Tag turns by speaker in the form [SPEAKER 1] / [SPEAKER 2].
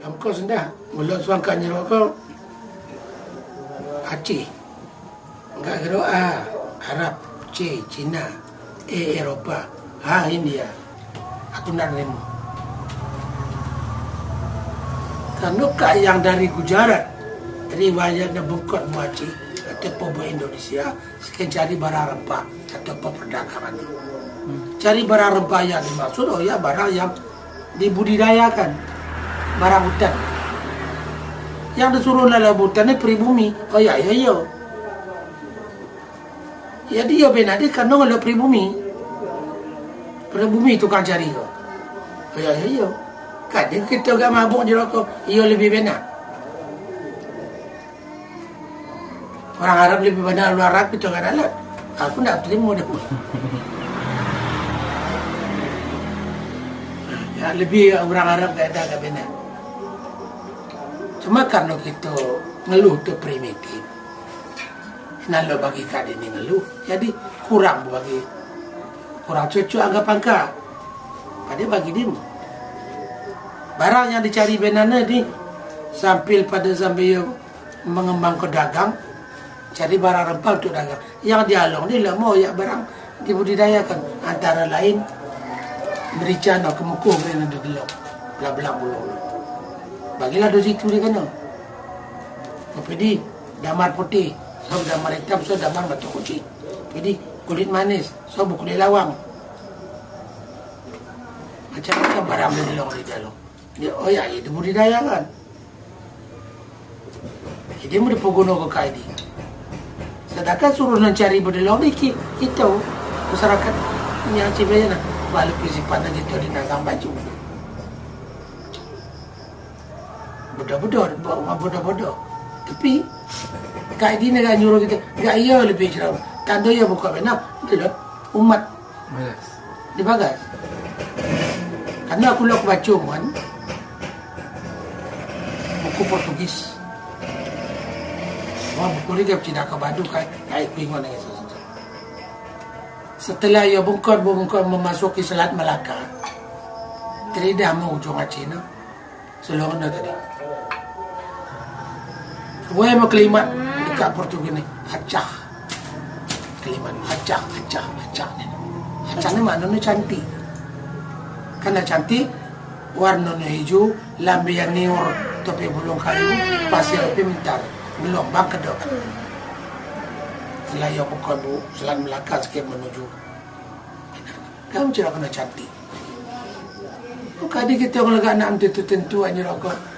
[SPEAKER 1] Amko sendah. Mula suangka nyeroko Aceh. Enggak kira A, Arab, C, Cina, E, Eropa, H, India. Aku nak nemu. Karena yang dari Gujarat, riwayatnya bengkot muaci atau pobo Indonesia, sekian cari barang rempah atau perdagangan. Cari barang rempah yang dimaksud, oh ya barang yang dibudidayakan, barang hutan. Yang disuruh dalam hutan ini pribumi. Oh ya, ya, ya. Ya dia benar dia kan nongol pribumi. Pribumi itu kan cari kau. Oh ya, ya, ya. Kadang kita gak mabuk je kau, ia lebih benar. Orang Arab lebih benar luar Arab kita kan alat. Aku nak terima dah. Ya lebih orang Arab gak ada benar. Cuma karena kita ngeluh tu primitif, nalo bagi kali ini ngeluh, jadi kurang cocok anggap angka. Pada bagi dia, barang yang dicari benana ni sambil mengembang ke dagang, cari barang rempah untuk dagang. Yang dialog ni lah mau ya barang dibudidayakan, antara lain merica atau kemukuh berada di dalam belah-belah bulu. Bagilah dosis itu dia kena. Jadi damar putih, so damar hitam, so damar batu kucing. Jadi kulit manis, so kulit lawang. Macam-macam barang di dalam. Dia, oh ya, itu budidayakan. Jadi mau dipogono ke kaidi. Sedangkan suruh mencari budilong ni kita masyarakat yang cibaya nak balik prinsipal kita di nagang baju. Bodoh. Tapi kaidi ni kan nyuruh kita, gak iya lebih cerah. Tanda ya buka benar, itulah umat dibagas. Karena aku lok baca kan buku Portugis. Wah buku ni dia Cina Kabadu kayak bingung dengan sesuatu. Setelah ia bungkar memasuki Selat Melaka, tidak mau ujung Cina, seluruhnya tadi. Wah mau kelimat dekat Portugis ni, Acah. Kelimat Acah ni. Acah ni maknanya cantik. Karena cantik, warnanya hijau, lambian niur, topi bulung kayu, pasir api mentar, gelombang kedok. Setelah ia buka Selat Melaka sikit menuju. Kamu cerah kena cantik. Kadang kita kalau nak tentu aja rokok.